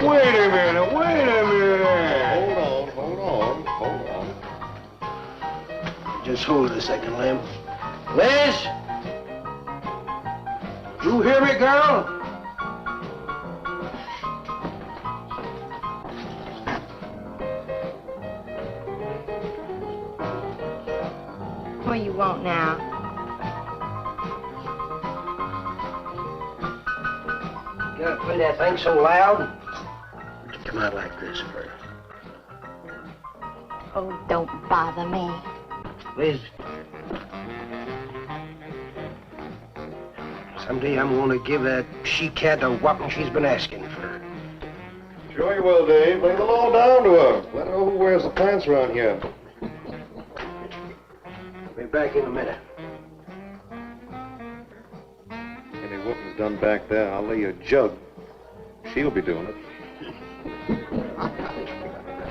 Wait a minute. Hold on. Just hold it a second, Lem. Liz? You hear me, girl? What do you want now? You gotta play that thing so loud? It'll come out like this first. Oh, don't bother me. Liz. Someday I'm gonna give that she-cat the whopping she's been asking for. Sure you will, Dave. Lay the law down to her. Let her know who wears the pants around here. Be back in a minute. Any whooping's done back there, I'll lay you a jug. She'll be doing it.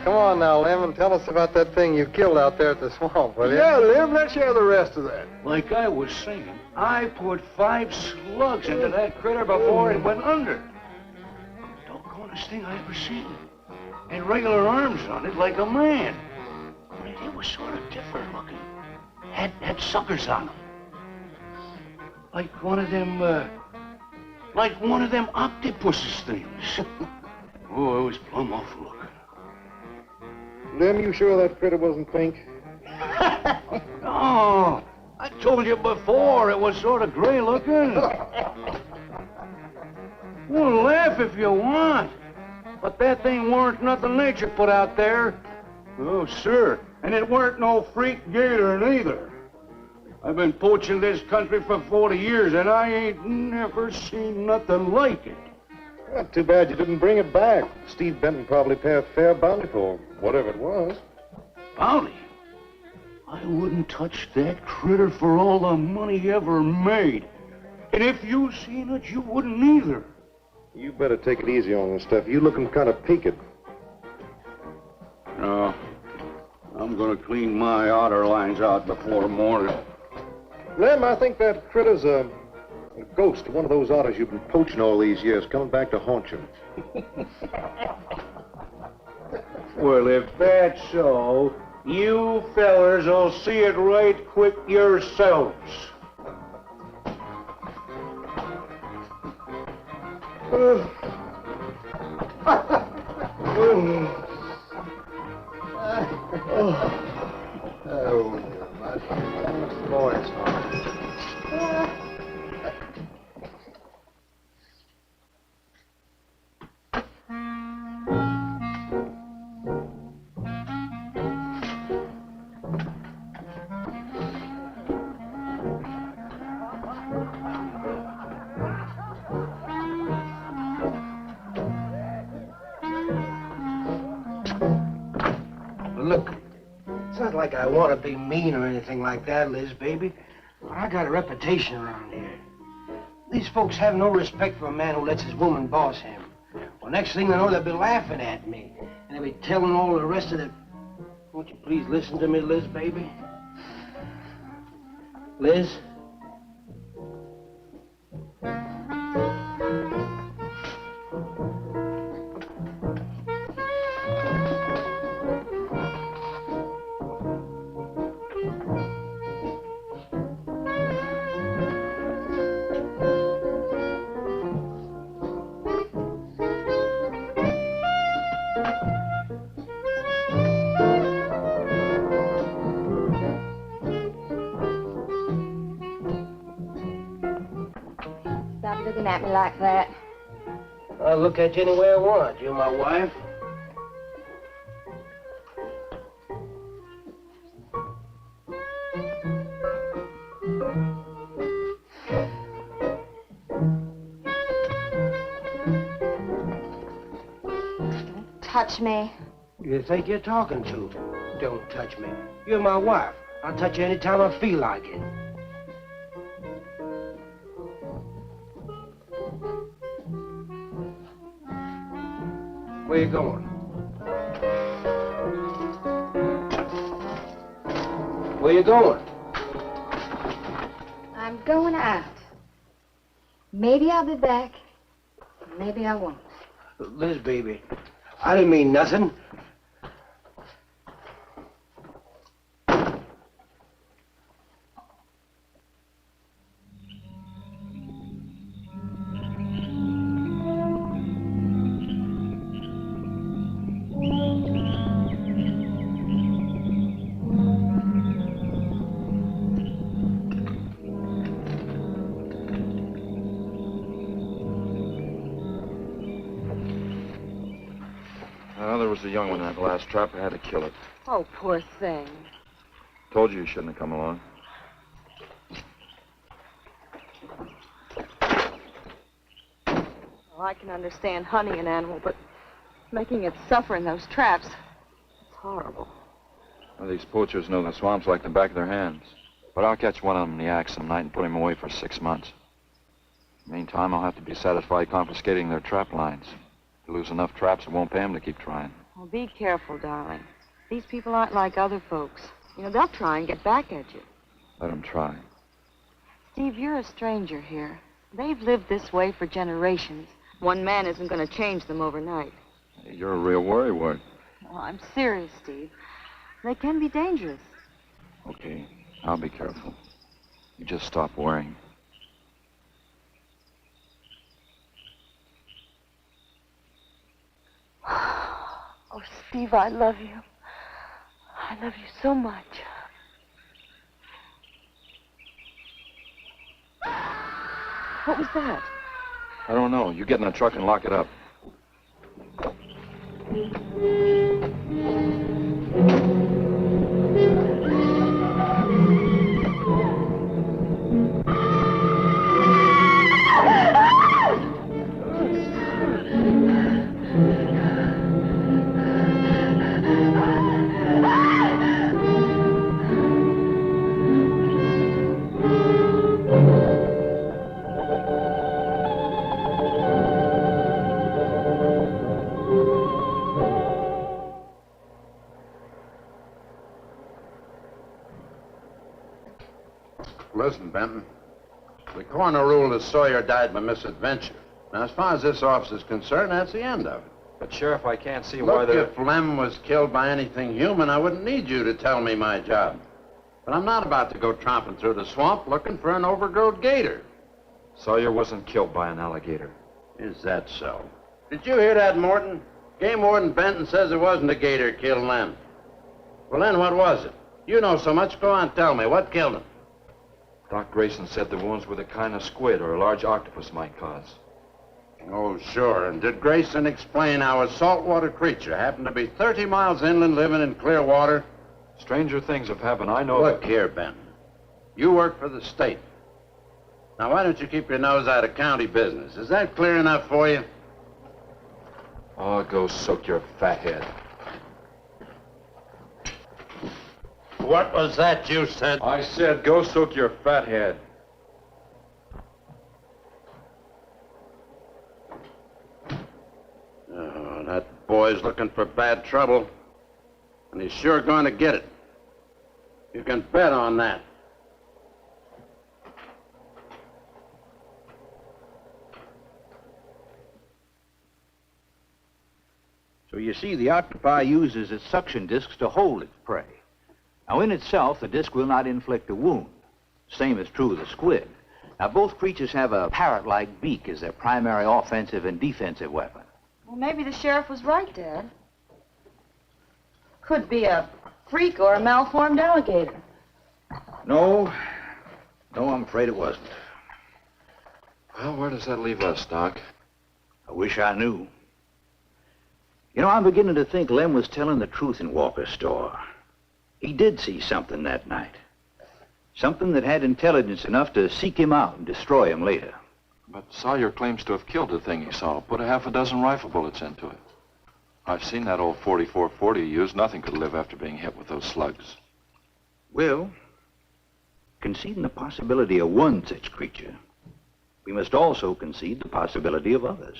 Come on now, Lem, and tell us about that thing you killed out there at the swamp, will you? Yeah, Lem, let's hear the rest of that. Like I was saying, I put 5 slugs into that critter before it went under. Doggonest thing I ever seen. And regular arms on it like a man. But it was sort of different looking. Had suckers on them. Like one of them octopuses things. Oh, it was plumb awful looking. Lem, you sure that critter wasn't pink? Oh, I told you before it was sort of gray looking. Well, laugh if you want. But that thing weren't nothing nature put out there. Oh, sir. And it weren't no freak gator neither. I've been poaching this country for 40 years, and I ain't never seen nothing like it. Well, too bad you didn't bring it back. Steve Benton probably pay a fair bounty for whatever it was. Bounty? I wouldn't touch that critter for all the money he ever made. And if you seen it, you wouldn't either. You better take it easy on this stuff. You looking kind of peaked. No. I'm gonna clean my outer lines out before morning. Lem, I think that critter's a ghost, one of those otters you've been poaching all these years, coming back to haunt you. Well, if that's so, you fellers will see it right quick yourselves. Boys. Look, it's not like I want to be mean or anything like that, Liz, baby. But I got a reputation around here. These folks have no respect for a man who lets his woman boss him. Well, next thing they know, they'll be laughing at me. And they'll be telling all the rest of the... Won't you please listen to me, Liz, baby? Liz? Stop looking at me like that. I'll look at you any way I want. You're my wife. Don't touch me. You think you're talking to? Don't touch me. You're my wife. I'll touch you anytime I feel like it. Where you going? Where you going? I'm going out. Maybe I'll be back. Maybe I won't. Liz, baby, I didn't mean nothing. Well, there was a young one in that last trap. I had to kill it. Oh, poor thing. Told you shouldn't have come along. Well, I can understand hunting an animal, but making it suffer in those traps, it's horrible. Well, these poachers know the swamps like the back of their hands. But I'll catch one of them in the axe some night and put him away for 6 months. Meantime, I'll have to be satisfied confiscating their trap lines. If they lose enough traps, it won't pay them to keep trying. Well, be careful, darling. These people aren't like other folks. You know, they'll try and get back at you. Let them try. Steve, you're a stranger here. They've lived this way for generations. One man isn't going to change them overnight. You're a real worrywart. Well, I'm serious, Steve. They can be dangerous. Okay, I'll be careful. You just stop worrying. Oh, Steve, I love you. I love you so much. What was that? I don't know. You get in the truck and lock it up. Listen, Benton. The coroner ruled that Sawyer died by misadventure. Now, as far as this officer's concerned, that's the end of it. But, Sheriff, I can't see why Look, they're... if Lem was killed by anything human, I wouldn't need you to tell me my job. But I'm not about to go tromping through the swamp looking for an overgrown gator. Sawyer wasn't killed by an alligator. Is that so? Did you hear that, Morton? Game Warden Benton says it wasn't a gator killed Lem. Well, then what was it? You know so much. Go on, tell me. What killed him? Doc Grayson said the wounds were the kind of squid or a large octopus might cause. Oh, sure. And did Grayson explain how a saltwater creature happened to be 30 miles inland living in clear water? Stranger things have happened. I know... Look here, Benton. You work for the state. Now, why don't you keep your nose out of county business? Is that clear enough for you? Oh, go soak your fat head. What was that you said? I said go soak your fat head. Oh, that boy's looking for bad trouble. And he's sure going to get it. You can bet on that. So you see, the octopi uses its suction discs to hold its prey. Now, in itself, the disc will not inflict a wound. Same is true of the squid. Now, both creatures have a parrot-like beak as their primary offensive and defensive weapon. Well, maybe the sheriff was right, Dad. Could be a freak or a malformed alligator. No, I'm afraid it wasn't. Well, where does that leave us, Doc? I wish I knew. You know, I'm beginning to think Lem was telling the truth in Walker's store. He did see something that night. Something that had intelligence enough to seek him out and destroy him later. But Sawyer claims to have killed the thing he saw. Put a half a dozen rifle bullets into it. I've seen that old 44-40 he used. Nothing could live after being hit with those slugs. Well, conceding the possibility of one such creature, we must also concede the possibility of others.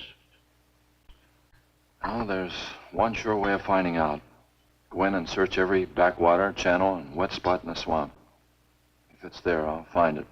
Well, there's one sure way of finding out. Go in and search every backwater, channel, and wet spot in the swamp. If it's there, I'll find it.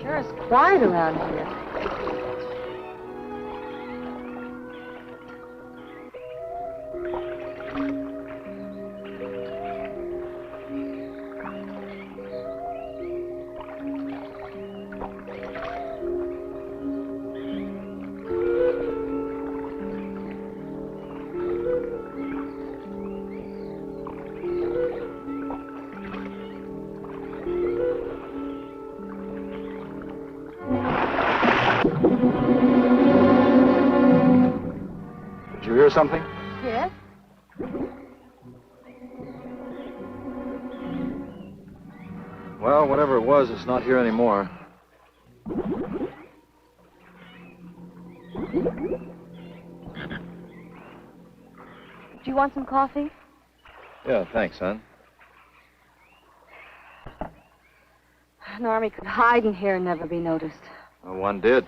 Sure is quiet around here. Did you hear something? Yes? Well, whatever it was, it's not here anymore. Do you want some coffee? Yeah, thanks, son. An army could hide in here and never be noticed. Well, one did.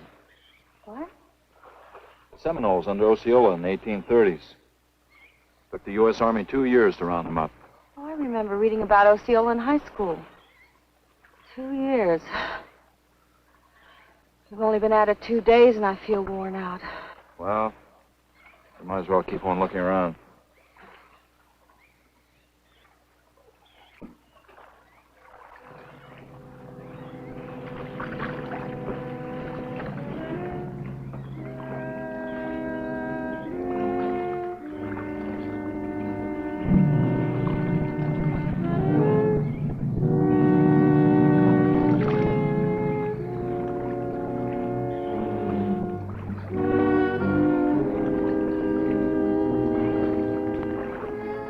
What? The Seminoles under Osceola in the 1830s. Took the U.S. Army 2 years to round them up. Oh, I remember reading about Osceola in high school. 2 years. We've only been at it 2 days, and I feel worn out. Well, we might as well keep on looking around.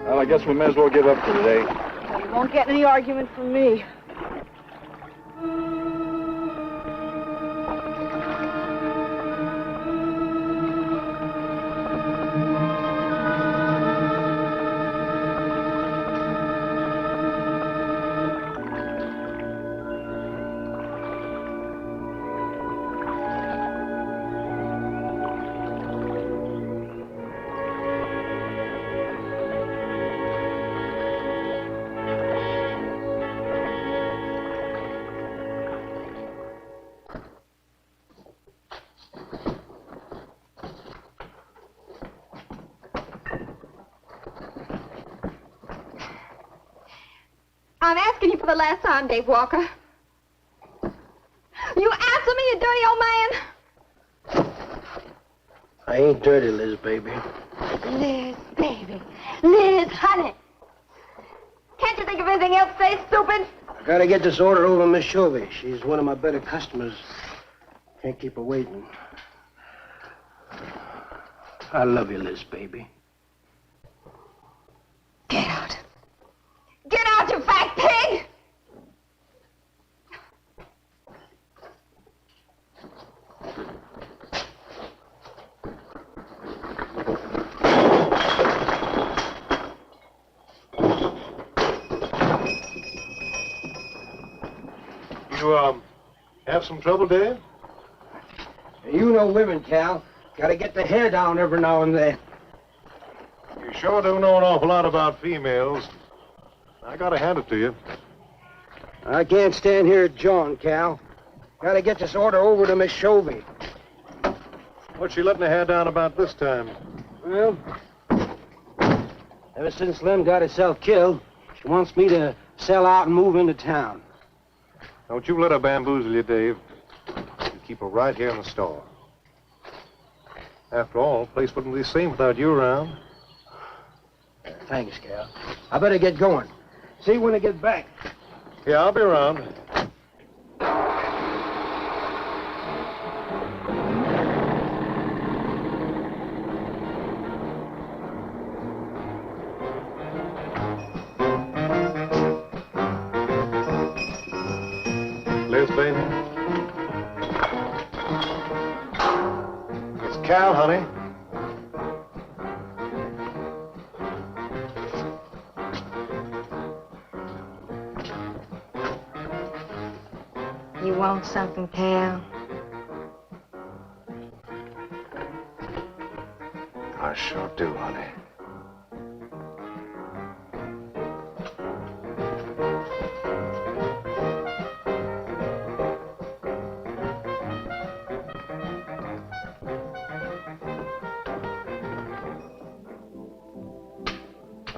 Well, I guess we may as well give up for today. Well, you won't get any argument from me. I'm asking you for the last time, Dave Walker. You answer me, you dirty old man. I ain't dirty, Liz, baby. Liz, baby. Liz, honey. Can't you think of anything else to say, stupid? I gotta get this order over to Miss Shovey. She's one of my better customers. Can't keep her waiting. I love you, Liz, baby. Get out. Get out, you fat pig! You, have some trouble, Dave? You know women, Cal. Gotta get the hair down every now and then. You sure do know an awful lot about females. I gotta hand it to you. I can't stand here jawing, Cal. Gotta get this order over to Miss Shovey. What's she letting her hair down about this time? Well, ever since Lem got herself killed, she wants me to sell out and move into town. Don't you let her bamboozle you, Dave. You keep her right here in the store. After all, the place wouldn't be the same without you around. Thanks, Cal. I better get going. See you when I get back. Yeah, I'll be around. Liz, baby. It's Cal, honey. You want something, Cal? I sure do, honey.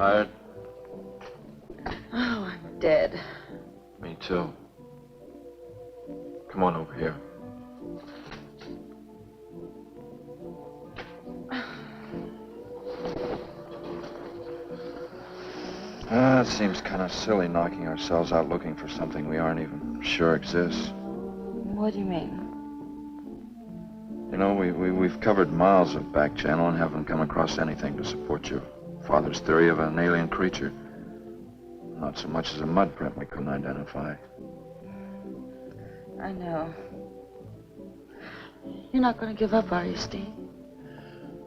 Tired? Oh, I'm dead. Me too. Come on over here. It seems kind of silly knocking ourselves out looking for something we aren't even sure exists. What do you mean? You know, we've covered miles of back channel and haven't come across anything to support your father's theory of an alien creature. Not so much as a mud print we couldn't identify. I know. You're not going to give up, are you, Steve?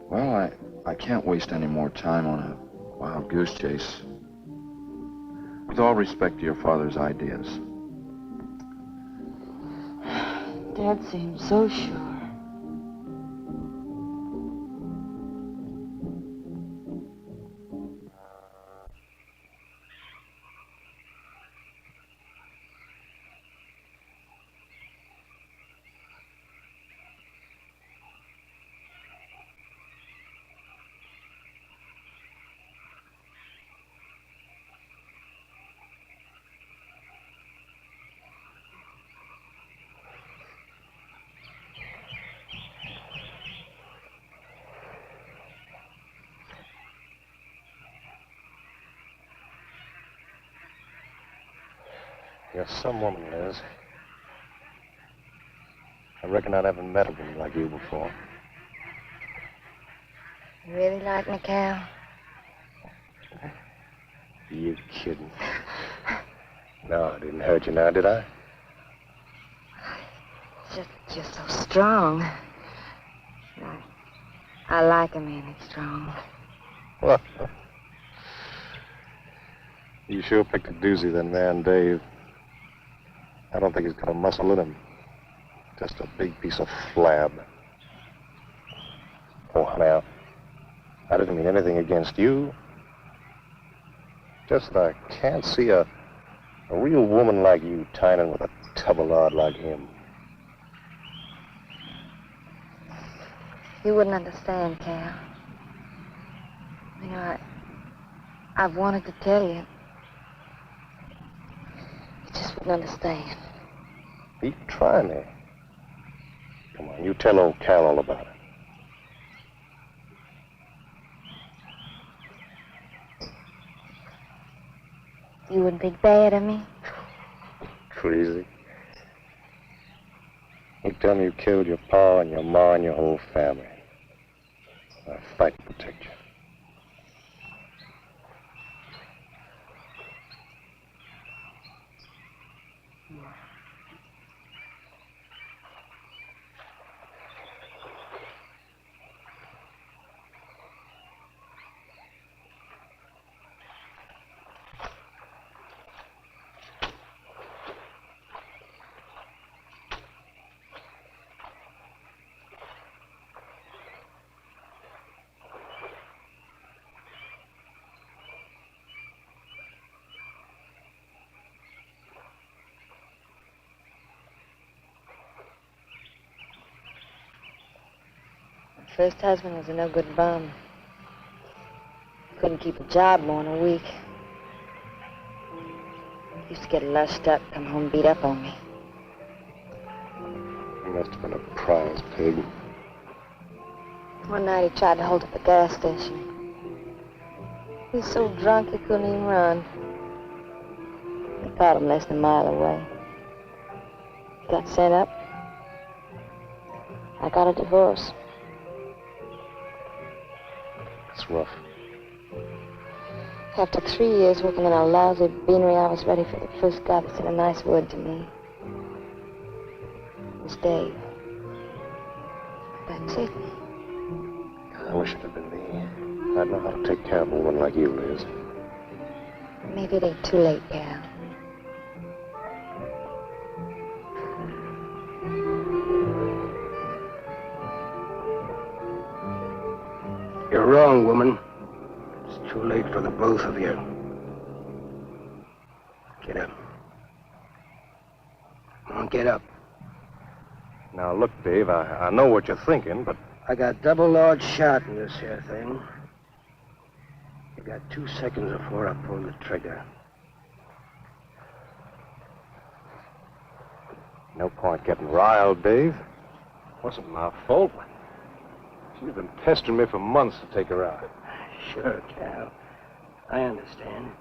Well, I can't waste any more time on a wild goose chase. With all respect to your father's ideas. Dad seems so sure. You're some woman, Liz. I reckon I haven't met a woman like you before. You really like me, Cal? You kidding? No, I didn't hurt you now, did I? Just so strong. I like a man that's strong. Well, you sure picked a doozy, that man, Dave. I don't think he's got a muscle in him. Just a big piece of flab. Oh, honey, I didn't mean anything against you. Just that I can't see a real woman like you tying in with a tubbalard like him. You wouldn't understand, Cal. You know, I've wanted to tell you. You just wouldn't understand. You try me. Come on, you tell old Cal all about it. You wouldn't think bad of me? Crazy. You tell me you killed your pa and your ma and your whole family. I'll fight to protect you. First husband was a no-good bum. Couldn't keep a job more than a week. Used to get lushed up, come home beat up on me. He must have been a prize pig. One night he tried to hold up a gas station. He was so drunk he couldn't even run. They caught him less than a mile away. He got sent up. I got a divorce. It's rough. After 3 years working in a lousy beanery, I was ready for the first guy that said a nice word to me. It was Dave. That's it. I wish it had been me. I'd know how to take care of a woman like you, Liz. Maybe it ain't too late, Cal. You're wrong, woman. It's too late for the both of you. Get up. Come on, get up. Now, look, Dave, I know what you're thinking, but... I got double large shot in this here thing. You got 2 seconds before I pull the trigger. No point getting riled, Dave. Wasn't my fault. She's been pestering me for months to take her out. Sure, Cal. I understand.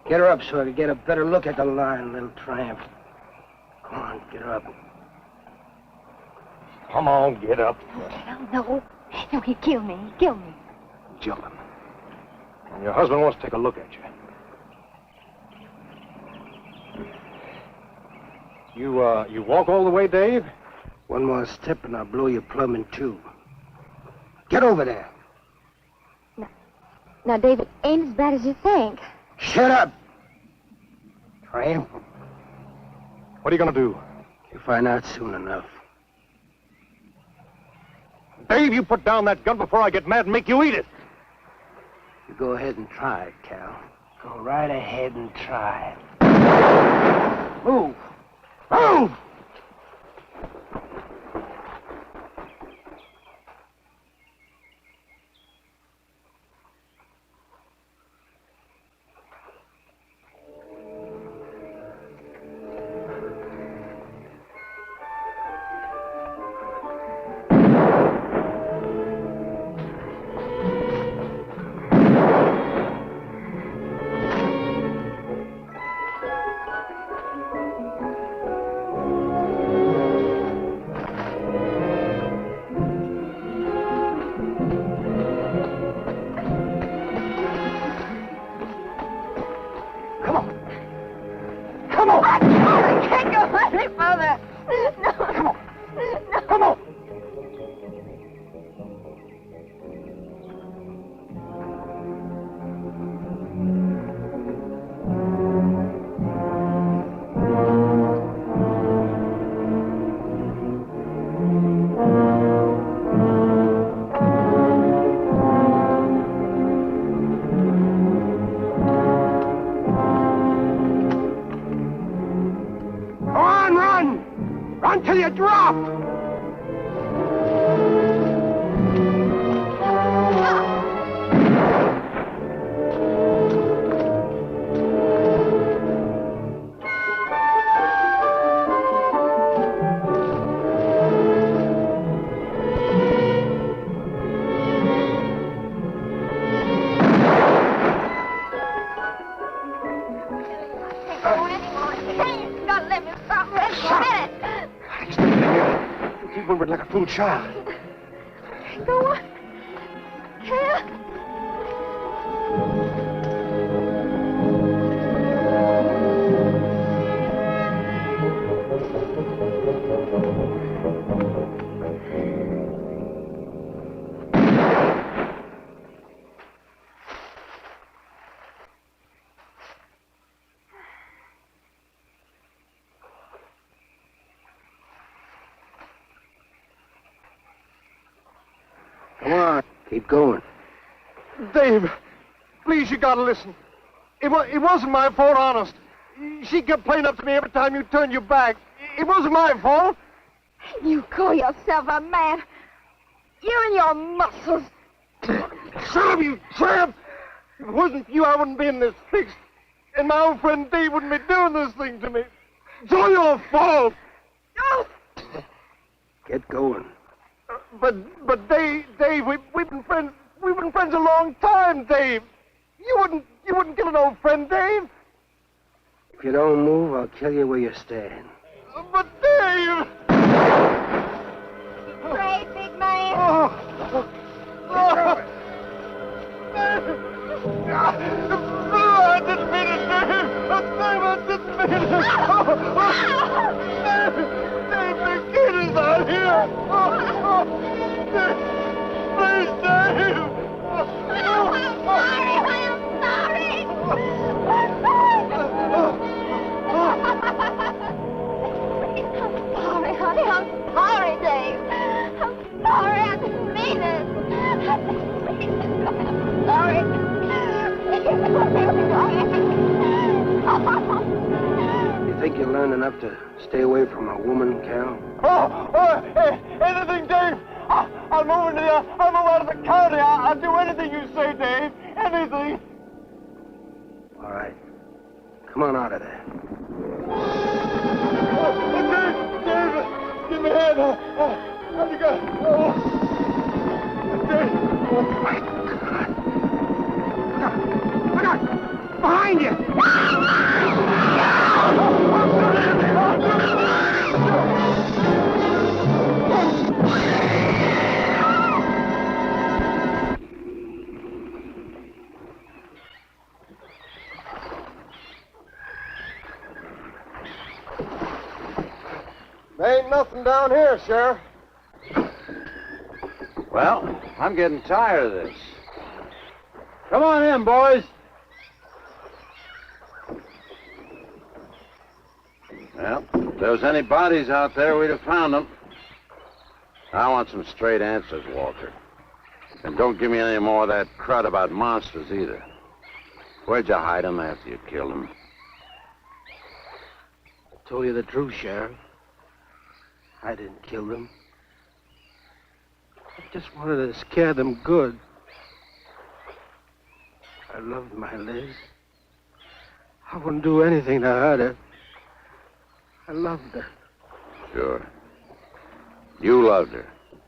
Get her up so I can get a better look at the line, little tramp. Come on, get her up. Come on, get up. No. No, he'd kill me. He'd kill me. Jumping. And your husband wants to take a look at you. You walk all the way, Dave? One more step and I'll blow you plumb in two. Get over there. Now, David, ain't as bad as you think. Shut up! Tramp. What are you going to do? You'll find out soon enough. Dave, you put down that gun before I get mad and make you eat it. You go ahead and try it, Cal. Go right ahead and try it. Move! Move! Until you drop! Like a fool child. Go on. Cal. Come on, keep going. Dave, please, you gotta listen. It wasn't my fault, honest. She kept playing up to me every time you turned your back. It wasn't my fault. You call yourself a man. You and your muscles. Shut up, you tramp! If it wasn't for you, I wouldn't be in this fix. And my old friend Dave wouldn't be doing this thing to me. It's all your fault. Oh. Get going. But Dave, we've been friends. We've been friends a long time, Dave. You wouldn't kill an old friend, Dave. If you don't move, I'll kill you where you stand. But Dave! Brave, big man. Oh. I didn't mean it, Dave. Dave, I didn't mean it. Dave, the kid is out here. Dave, please, Dave. I'm sorry. I'm sorry, honey. I'm sorry, Dave. I'm sorry. I didn't mean it. I'm sorry. You think you learned enough to stay away from a woman, Cal? Hey, anything, Dave. I'm moving out of the county. I'll do anything you say, Dave. Anything. All right. Come on out of there. Dave, give me a hand. Have you got... Oh. Dave. Oh, my God. Look out. Behind you. There ain't nothing down here, Sheriff. Well, I'm getting tired of this. Come on in, boys. Well, if there was any bodies out there, we'd have found them. I want some straight answers, Walter. And don't give me any more of that crud about monsters either. Where'd you hide them after you killed them? I told you the truth, Sheriff. I didn't kill them. I just wanted to scare them good. I loved my Liz. I wouldn't do anything to hurt her. I loved her. Sure. You loved her.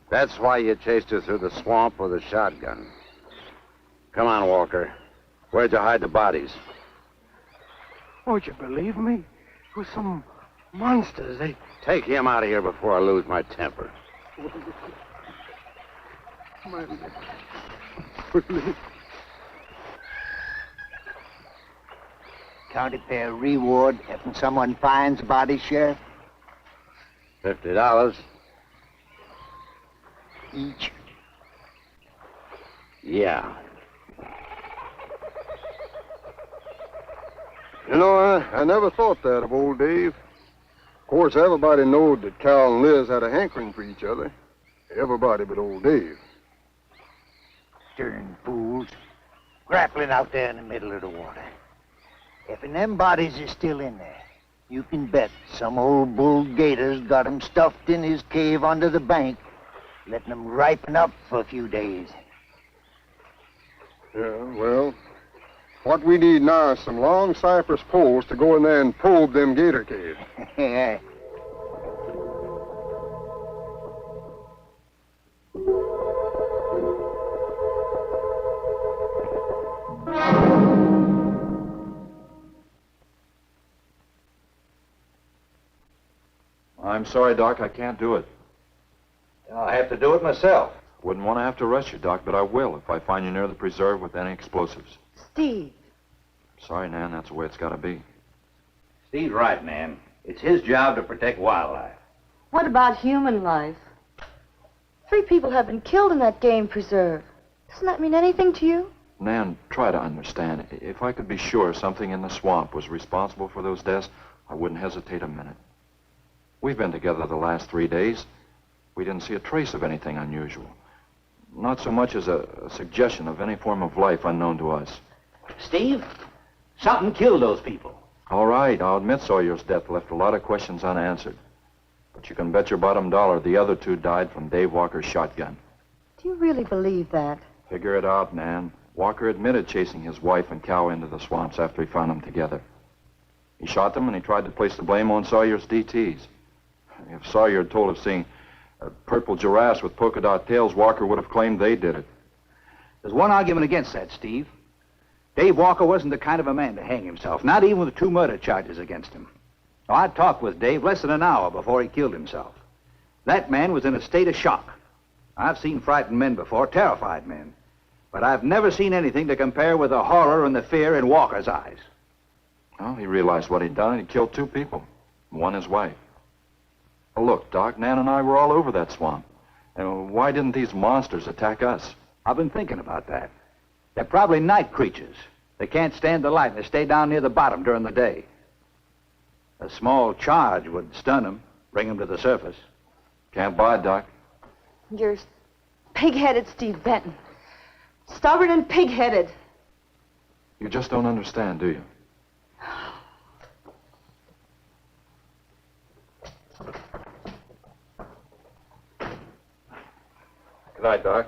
That's why you chased her through the swamp with a shotgun. Come on, Walker. Where'd you hide the bodies? Won't you believe me? It was some monsters. They... Take him out of here before I lose my temper. My Liz. County pay a reward if someone finds a body, Sheriff? $50. Each. Yeah. You know, I never thought that of old Dave. Of course, everybody knowed that Cal and Liz had a hankering for each other. Everybody but old Dave. Darn fools. Grappling out there in the middle of the water. If them bodies is still in there, you can bet some old bull gator's got 'em stuffed in his cave under the bank, letting 'em ripen up for a few days. Yeah, well, what we need now is some long cypress poles to go in there and probe them gator caves. Yeah. I'm sorry, Doc, I can't do it. I'll have to do it myself. Wouldn't want to have to arrest you, Doc, but I will if I find you near the preserve with any explosives. Steve. Sorry, Nan, that's the way it's got to be. Steve's right, Nan. It's his job to protect wildlife. What about human life? 3 people have been killed in that game preserve. Doesn't that mean anything to you? Nan, try to understand. If I could be sure something in the swamp was responsible for those deaths, I wouldn't hesitate a minute. We've been together the last 3 days. We didn't see a trace of anything unusual. Not so much as a suggestion of any form of life unknown to us. Steve, something killed those people. All right, I'll admit Sawyer's death left a lot of questions unanswered. But you can bet your bottom dollar the other 2 died from Dave Walker's shotgun. Do you really believe that? Figure it out, Nan. Walker admitted chasing his wife and cow into the swamps after he found them together. He shot them and he tried to place the blame on Sawyer's DTs. If Sawyer had told of seeing purple giraffes with polka dot tails, Walker would have claimed they did it. There's one argument against that, Steve. Dave Walker wasn't the kind of a man to hang himself, not even with 2 murder charges against him. Now, I talked with Dave less than an hour before he killed himself. That man was in a state of shock. I've seen frightened men before, terrified men. But I've never seen anything to compare with the horror and the fear in Walker's eyes. Well, he realized what he'd done and he killed 2 people. One his wife. Well, look, Doc, Nan and I were all over that swamp. And why didn't these monsters attack us? I've been thinking about that. They're probably night creatures. They can't stand the light and they stay down near the bottom during the day. A small charge would stun them, bring them to the surface. Can't buy it, Doc. You're pig-headed, Steve Benton. Stubborn and pig-headed. You just don't understand, do you? night, Doc.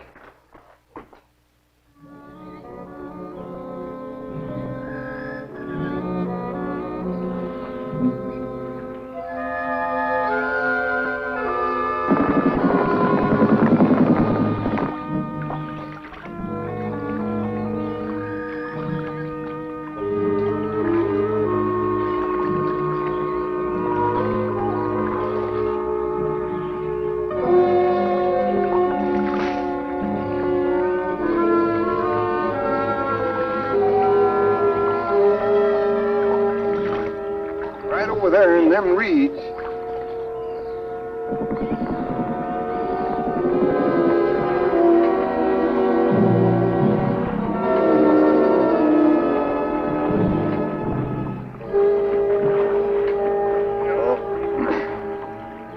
Over there in them reeds.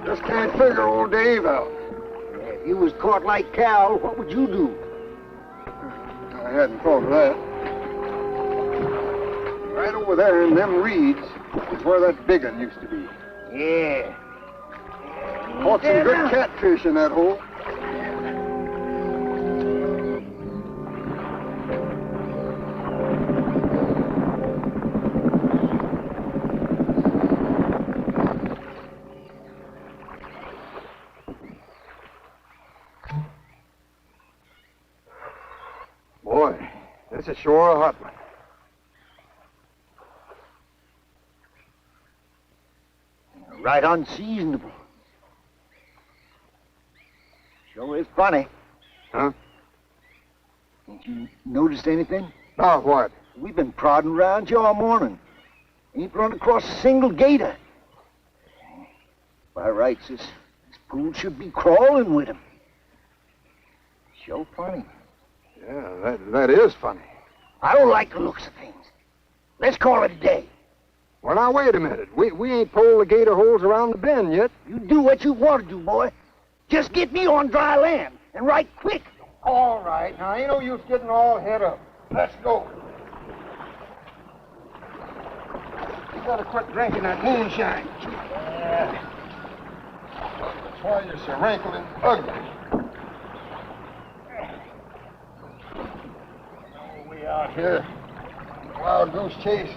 Just can't figure old Dave out. If you was caught like Cal, what would you do? I hadn't thought of that. Right over there in them reeds is where that big one used to be. Yeah. Caught some good catfish in that hole. Boy, this is sure a hot one. Right unseasonable. Sure is funny. Huh? Ain't you noticed anything? Now what? We've been prodding around here all morning. Ain't run across a single gator. By rights, this pool should be crawling with 'em. Sure funny. Yeah, that is funny. I don't like the looks of things. Let's call it a day. Well, now, wait a minute. We ain't pulled the gator holes around the bend yet. You do what you want to do, boy. Just get me on dry land, and right quick. All right. Now, ain't no use getting all head up. Let's go. You gotta quit drinking that moonshine. Yeah. That's why you're so wrinkled and ugly. Oh, we out here. Wild goose chase.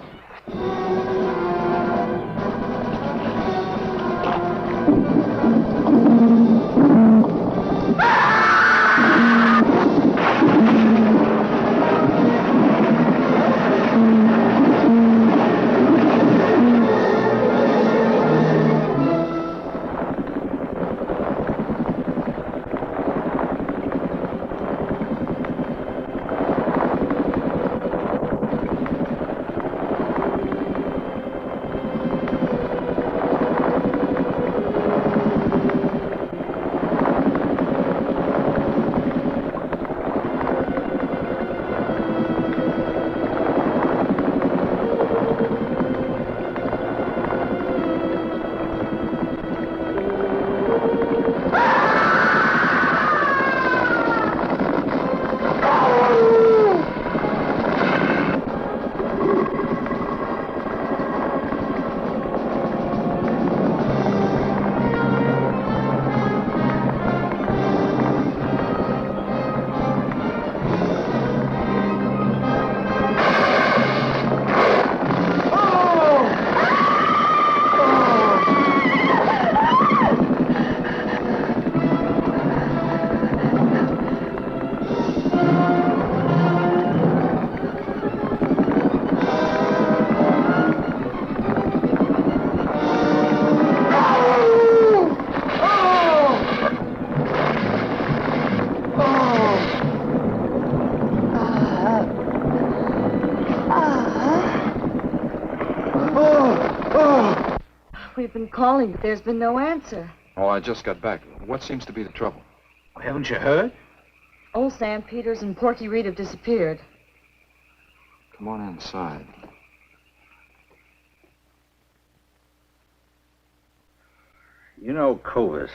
We've been calling, but there's been no answer. Oh, I just got back. What seems to be the trouble? Haven't you heard? Old Sam Peters and Porky Reed have disappeared. Come on inside. You know, Covers,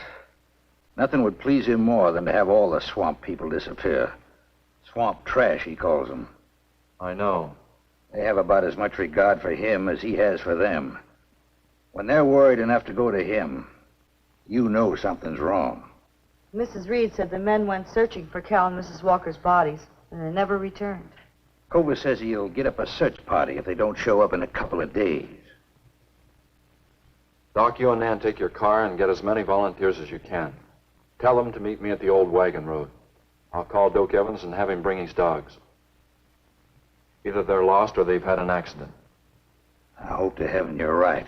nothing would please him more than to have all the swamp people disappear. Swamp trash, he calls them. I know. They have about as much regard for him as he has for them. When they're worried enough to go to him, you know something's wrong. Mrs. Reed said the men went searching for Cal and Mrs. Walker's bodies, and they never returned. Cobra says he'll get up a search party if they don't show up in a couple of days. Doc, you and Nan take your car and get as many volunteers as you can. Tell them to meet me at the old wagon road. I'll call Doak Evans and have him bring his dogs. Either they're lost or they've had an accident. I hope to heaven you're right.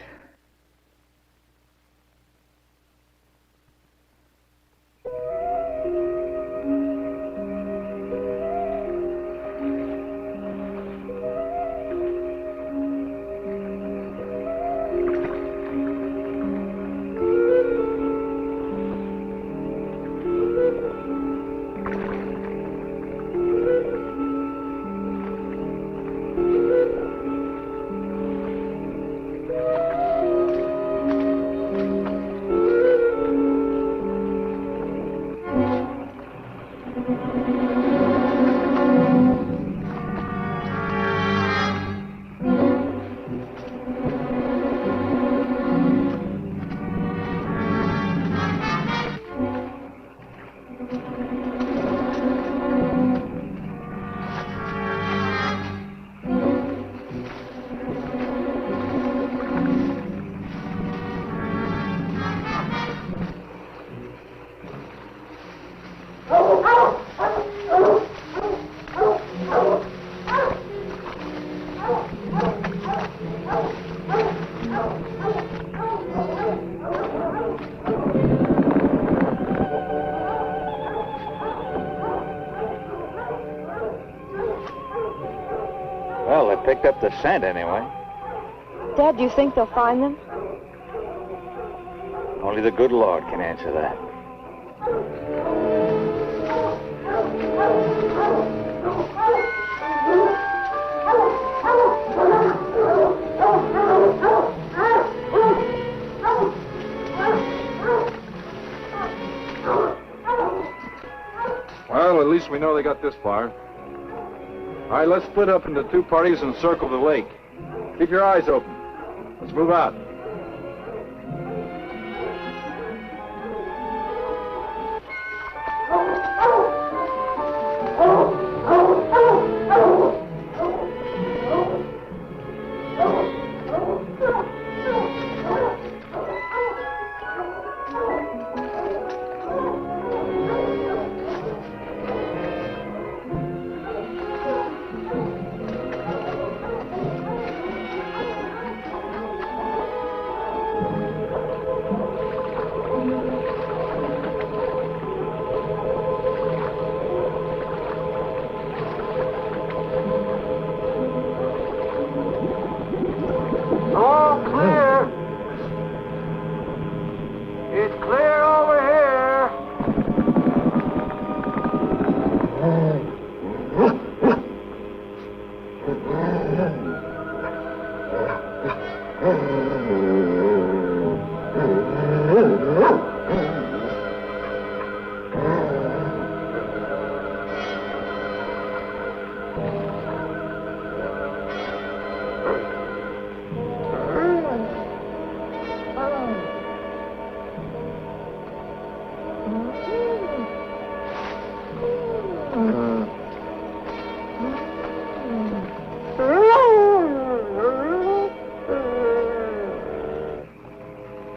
Well, they picked up the scent anyway. Dad, do you think they'll find them? Only the good Lord can answer that. Well, at least we know they got this far. All right, let's split up into two parties and circle the lake. Keep your eyes open. Let's move out.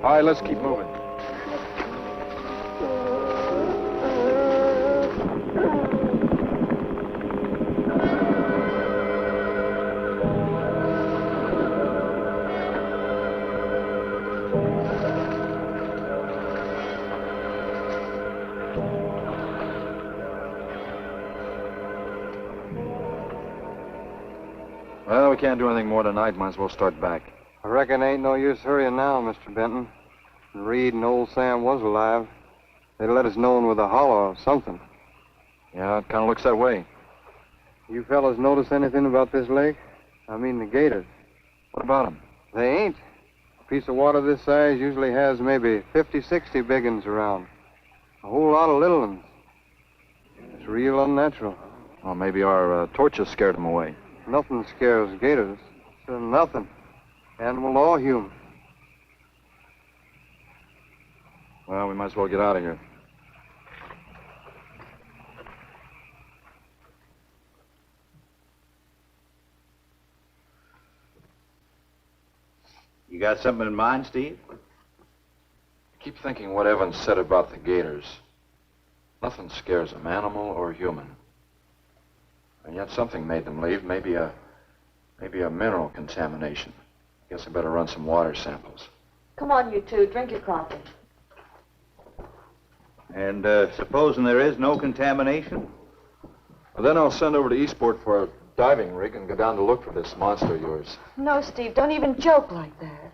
All right, let's keep moving. Well, we can't do anything more tonight. Might as well start back. I reckon ain't no use hurrying now, Mr. Benton. Reed and old Sam was alive. They'd let us know with a holler or something. Yeah, it kind of looks that way. You fellas notice anything about this lake? I mean the gators. What about them? They ain't. A piece of water this size usually has maybe 50, 60 big uns around. A whole lot of little uns. It's real unnatural. Well, maybe our torches scared them away. Nothing scares gators. Nothing. Animal or human. Well, we might as well get out of here. got something in mind, Steve? I keep thinking what Evans said about the gators. Nothing scares them, animal or human. And yet something made them leave. Maybe a mineral contamination. Guess I better run some water samples. Come on, you two. Drink your coffee. And supposing there is no contamination? Well, then I'll send over to Eastport for a diving rig and go down to look for this monster of yours. No, Steve, don't even joke like that.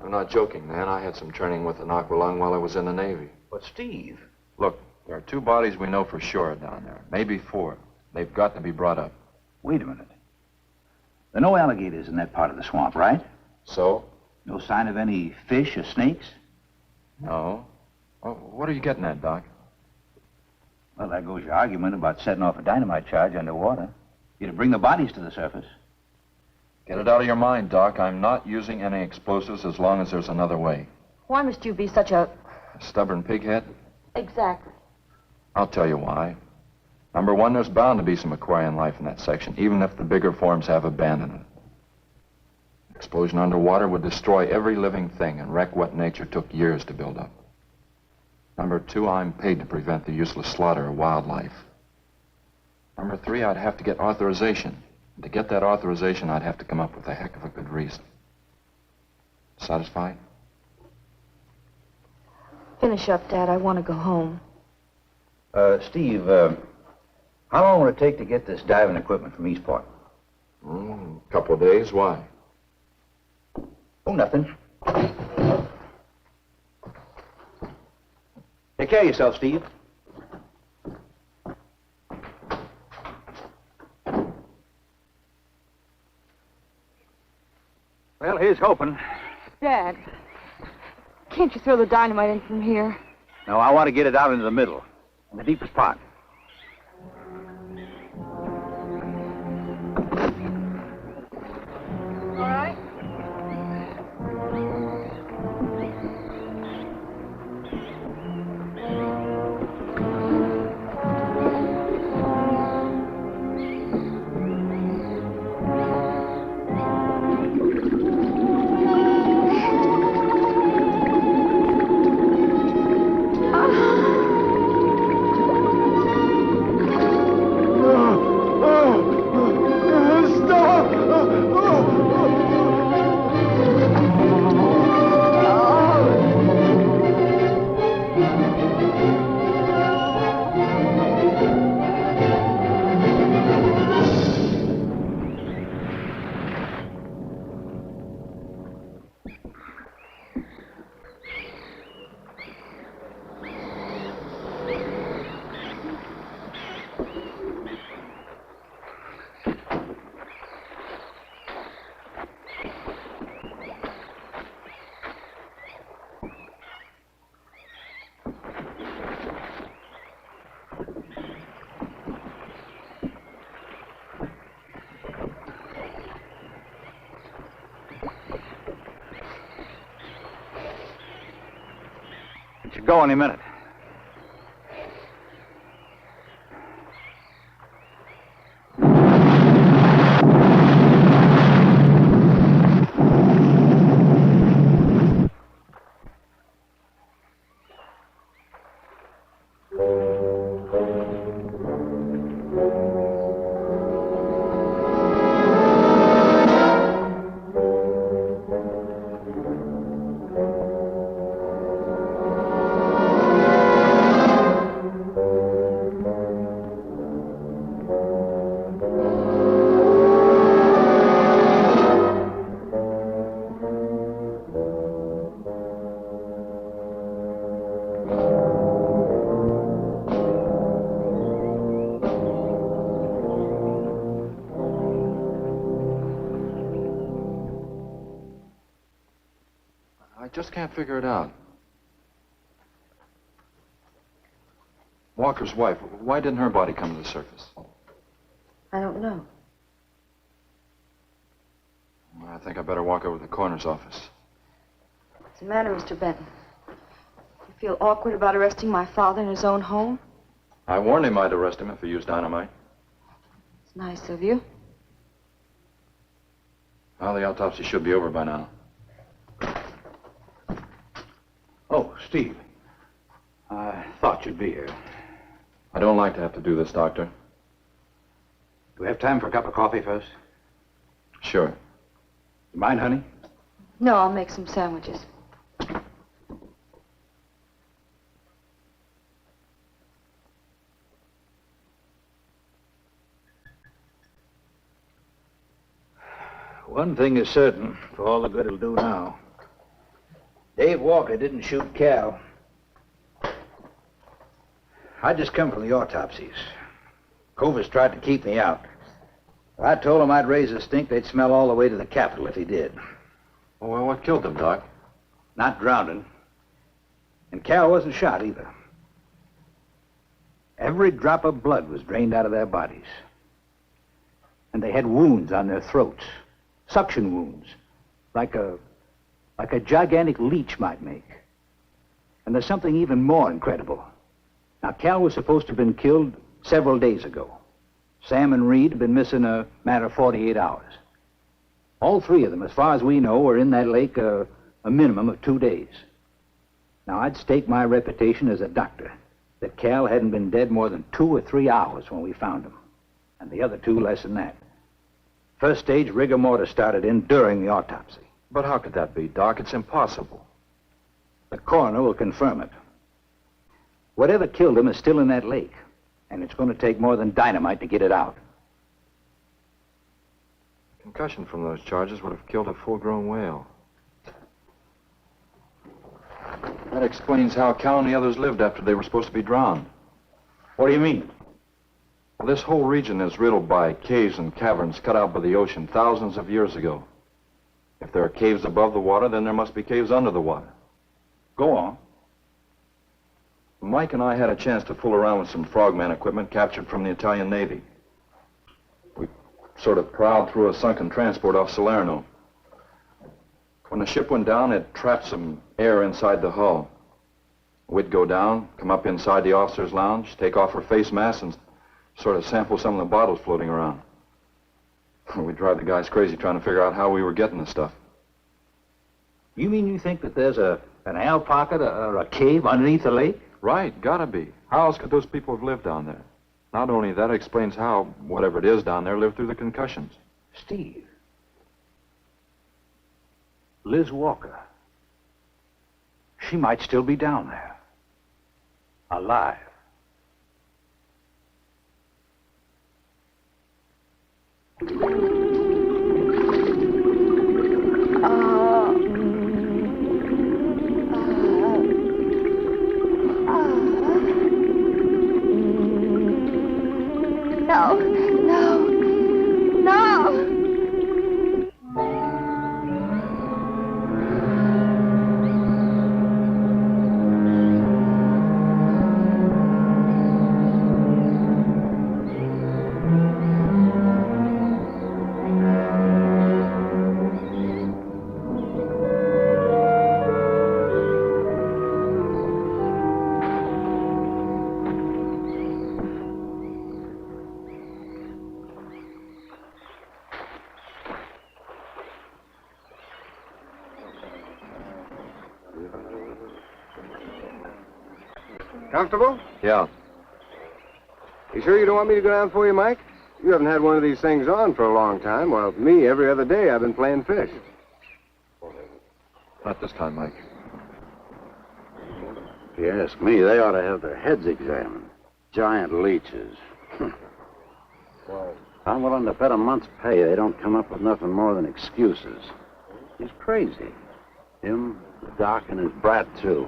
I'm not joking, man. I had some training with an aqualung while I was in the Navy. But, Steve... Look, there are 2 bodies we know for sure down there. Maybe 4. They've got to be brought up. Wait a minute. There are no alligators in that part of the swamp, right? So? No sign of any fish or snakes? No. Well, what are you getting at, Doc? Well, there goes your argument about setting off a dynamite charge underwater. You'd bring the bodies to the surface. Get it out of your mind, Doc. I'm not using any explosives as long as there's another way. Why must you be such a... A stubborn pighead? Exactly. I'll tell you why. Number 1, there's bound to be some aquarian life in that section, even if the bigger forms have abandoned it. Explosion underwater would destroy every living thing and wreck what nature took years to build up. Number 2, I'm paid to prevent the useless slaughter of wildlife. Number 3, I'd have to get authorization. And to get that authorization, I'd have to come up with a heck of a good reason. Satisfied? Finish up, Dad. I want to go home. Steve, how long will it take to get this diving equipment from Eastport? A couple of days. Why? Oh, nothing. Take care of yourself, Steve. Well, here's hoping. Dad, can't you throw the dynamite in from here? No, I want to get it out into the middle, in the deepest part. All right. It should go any minute. I just can't figure it out. Walker's wife, why didn't her body come to the surface? I don't know. I think I better walk over to the coroner's office. What's the matter, Mr. Benton? You feel awkward about arresting my father in his own home? I warned him I'd arrest him if he used dynamite. It's nice of you. Well, the autopsy should be over by now. Steve, I thought you'd be here. I don't like to have to do this, Doctor. Do we have time for a cup of coffee first? Sure. You mind, honey? No, I'll make some sandwiches. One thing is certain, for all the good it'll do now. Dave Walker didn't shoot Cal. I just come from the autopsies. Covers tried to keep me out. I told him I'd raise a stink they'd smell all the way to the Capitol if he did. Well, what killed them, Doc? Not drowning. And Cal wasn't shot either. Every drop of blood was drained out of their bodies. And they had wounds on their throats. Suction wounds. Like a gigantic leech might make. And there's something even more incredible. Now, Cal was supposed to have been killed several days ago. Sam and Reed have been missing a matter of 48 hours. All three of them, as far as we know, were in that lake a minimum of 2 days. Now, I'd stake my reputation as a doctor that Cal hadn't been dead more than 2 or 3 hours when we found him. And the other two less than that. First stage rigor mortis started in during the autopsy. But how could that be, Doc? It's impossible. The coroner will confirm it. Whatever killed him is still in that lake, and it's going to take more than dynamite to get it out. Concussion from those charges would have killed a full-grown whale. That explains how Cal and the others lived after they were supposed to be drowned. What do you mean? Well, this whole region is riddled by caves and caverns cut out by the ocean thousands of years ago. If there are caves above the water, then there must be caves under the water. Go on. Mike and I had a chance to fool around with some frogman equipment captured from the Italian Navy. We sort of prowled through a sunken transport off Salerno. When the ship went down, it trapped some air inside the hull. We'd go down, come up inside the officer's lounge, take off our face masks, and sort of sample some of the bottles floating around. We'd drive the guys crazy trying to figure out how we were getting the stuff. You mean you think that there's an ale pocket or a cave underneath the lake? Right, gotta be. How else could those people have lived down there? Not only that, it explains how, whatever it is down there, lived through the concussions. Steve. Liz Walker. She might still be down there. Alive. No, no, no. Comfortable? Yeah. You sure you don't want me to go down for you, Mike? You haven't had one of these things on for a long time. Well, me, every other day I've been playing fish. Not this time, Mike. If you ask me, they ought to have their heads examined. Giant leeches. I'm willing to bet a month's pay they don't come up with nothing more than excuses. He's crazy. Him, the doc, and his brat, too.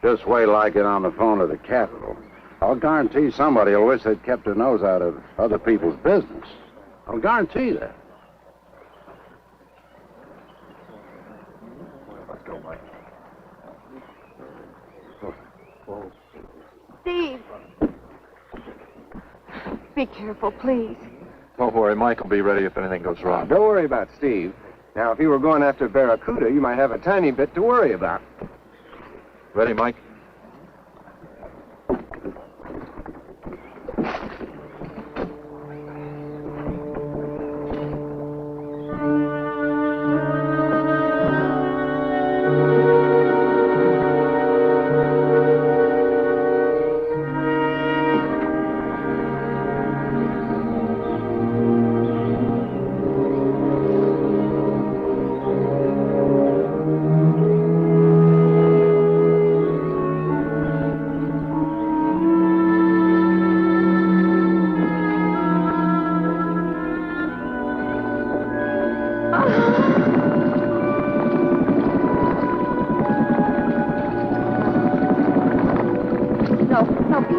Just wait till I get on the phone to the Capitol. I'll guarantee somebody will wish they'd kept their nose out of other people's business. I'll guarantee that. Let's go, Mike. Steve. Be careful, please. Don't worry, Mike will be ready if anything goes wrong. Don't worry about Steve. Now, if you were going after Barracuda, you might have a tiny bit to worry about. Ready, Mike?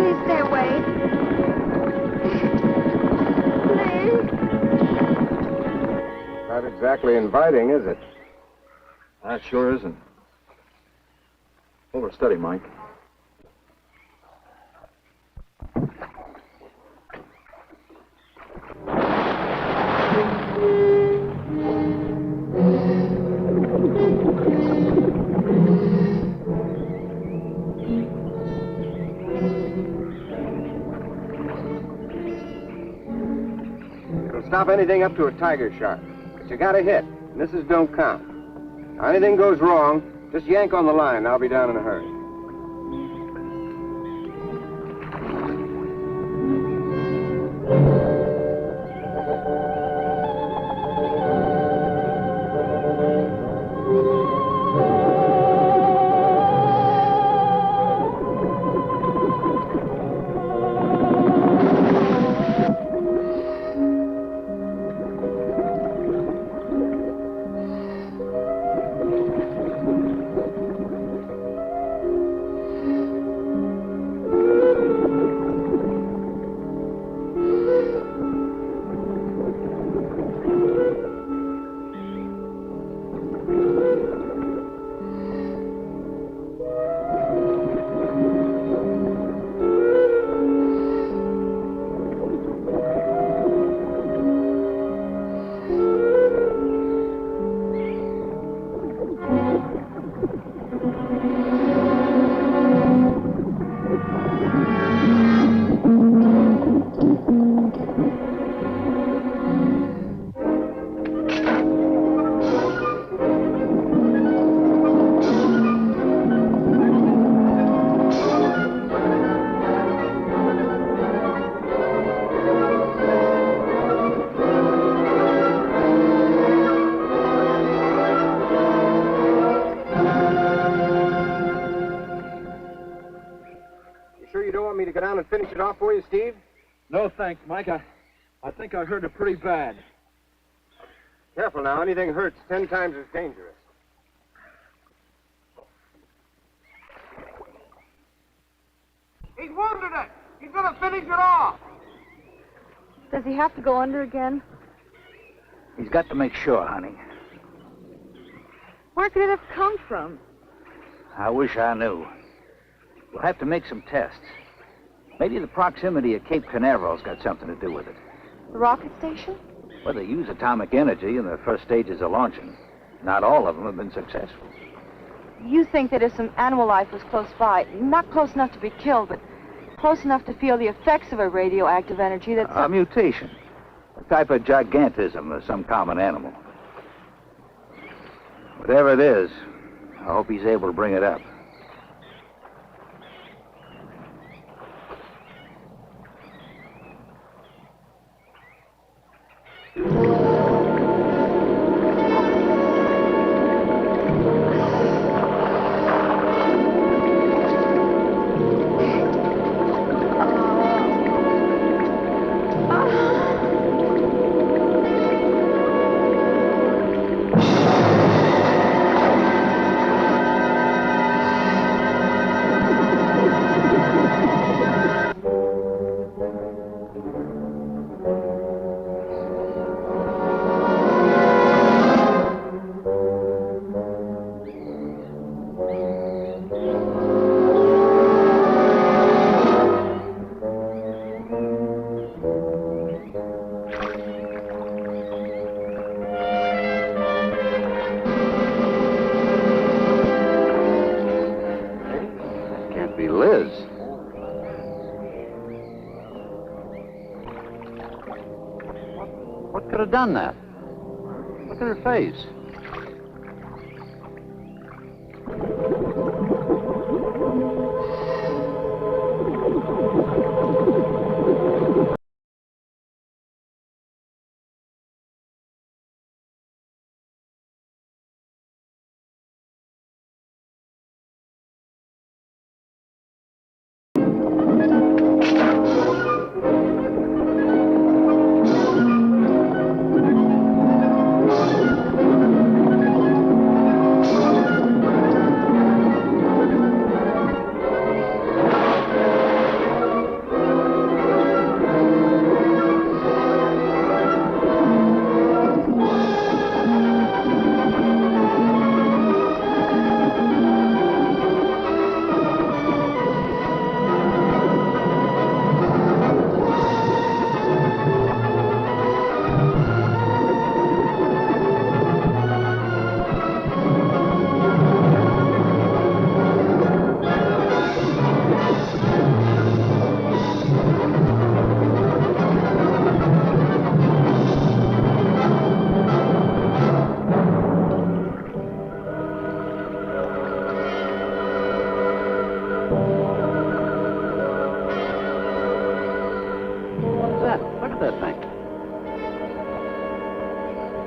Please stay away. Please. Not exactly inviting, is it? That sure isn't. Hold her steady, Mike. It'll stop anything up to a tiger shark. But you got a hit. Misses don't count. Now, anything goes wrong, just yank on the line. I'll be down in a hurry. And finish it off for you, Steve? No, thanks, Mike. I think I hurt it pretty bad. Careful now. Anything hurts 10 times as dangerous. He's wounded it. He's going to finish it off. Does he have to go under again? He's got to make sure, honey. Where could it have come from? I wish I knew. We'll have to make some tests. Maybe the proximity of Cape Canaveral's got something to do with it. The rocket station? Well, they use atomic energy in the first stages of launching. Not all of them have been successful. You think that if some animal life was close by, not close enough to be killed, but close enough to feel the effects of a radioactive energy that's... A mutation. A type of gigantism of some common animal. Whatever it is, I hope he's able to bring it up. What could have done that? Look at her face.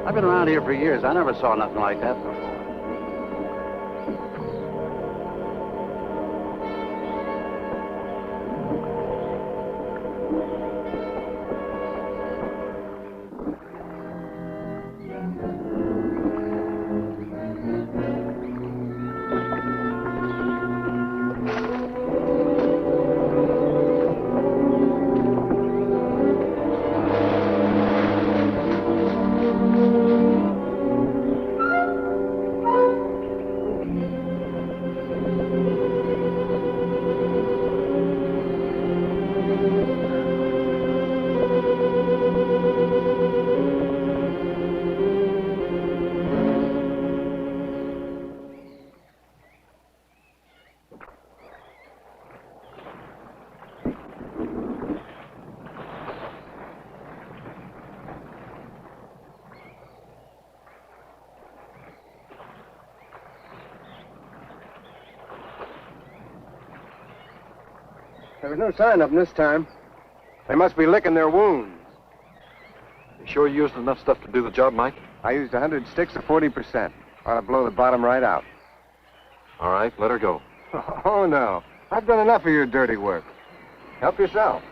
I've been around here for years. I never saw nothing like that before. There was no sign of them this time. They must be licking their wounds. You sure you used enough stuff to do the job, Mike? I used 100 sticks of 40%. Ought to blow the bottom right out. All right, let her go. Oh, no. I've done enough of your dirty work. Help yourself.